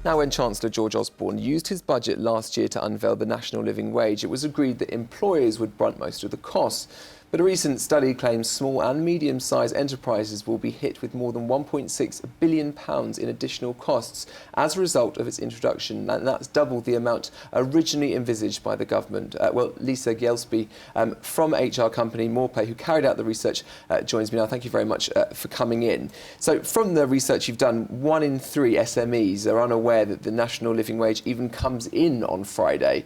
Now, when Chancellor George Osborne used his budget last year to unveil the national living wage, it was agreed that employers would brunt most of the costs. But a recent study claims small and medium-sized enterprises will be hit with more than £1.6 billion in additional costs as a result of its introduction, and that's double the amount originally envisaged by the government. Lisa Gillespie from HR company Moorepay, who carried out the research, joins me now. Thank you very much for coming in. So from the research you've done, 1 in 3 SMEs are unaware that the national living wage even comes in on Friday.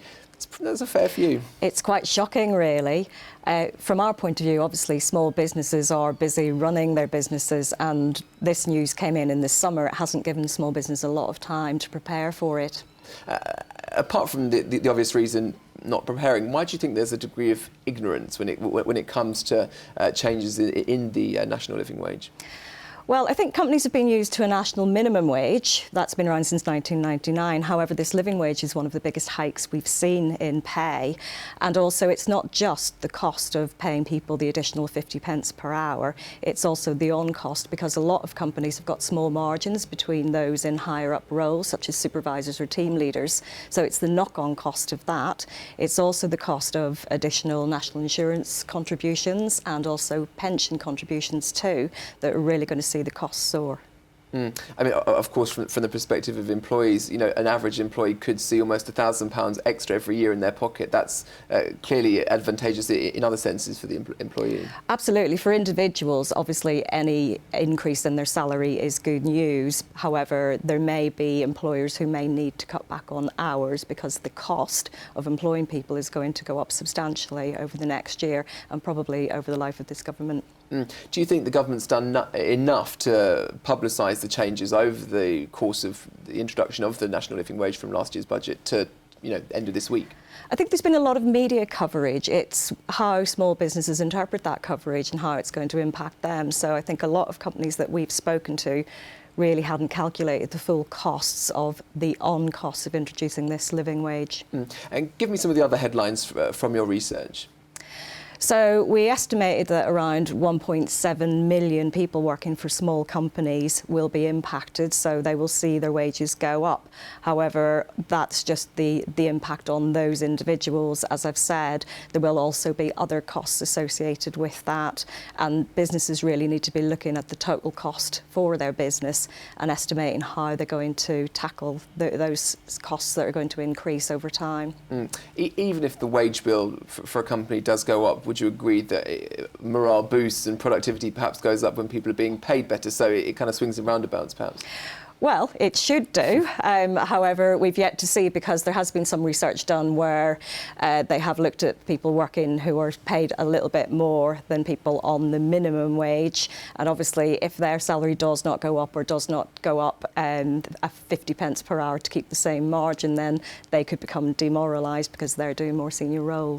That's a fair few. It's quite shocking, really. From our point of view, obviously, small businesses are busy running their businesses, and this news came in the summer. It hasn't given small business a lot of time to prepare for it. Apart from the obvious reason, not preparing, why do you think there's a degree of ignorance when it comes to changes in the national living wage? Well, I think companies have been used to a national minimum wage. That's been around since 1999. However, this living wage is one of the biggest hikes we've seen in pay. And also, it's not just the cost of paying people the additional 50 pence per hour. It's also the on-cost, because a lot of companies have got small margins between those in higher-up roles, such as supervisors or team leaders. So it's the knock-on cost of that. It's also the cost of additional national insurance contributions and also pension contributions too, that are really going to see the costs soar. I mean, of course, from the perspective of employees, you know, an average employee could see almost £1,000 extra every year in their pocket. That's clearly advantageous in other senses for the employee. Absolutely. For individuals, obviously, any increase in their salary is good news. However, there may be employers who may need to cut back on hours because the cost of employing people is going to go up substantially over the next year and probably over the life of this government. Do you think the government's done enough to publicise the changes over the course of the introduction of the national living wage from last year's budget to, you know, the end of this week? I think there's been a lot of media coverage. It's how small businesses interpret that coverage and how it's going to impact them. So I think a lot of companies that we've spoken to really hadn't calculated the full costs of the on-costs of introducing this living wage. And give me some of the other headlines from your research. So we estimated that around 1.7 million people working for small companies will be impacted, so they will see their wages go up. However, that's just the impact on those individuals. As I've said, there will also be other costs associated with that, and businesses really need to be looking at the total cost for their business and estimating how they're going to tackle those costs that are going to increase over time. Even if the wage bill for a company does go up, would you agree that morale boosts and productivity perhaps goes up when people are being paid better, so it kind of swings in roundabouts perhaps? Well, it should do. However, we've yet to see, because there has been some research done where they have looked at people working who are paid a little bit more than people on the minimum wage. And obviously, if their salary does not go up or does not go up 50 pence per hour to keep the same margin, then they could become demoralised because they're doing more senior roles.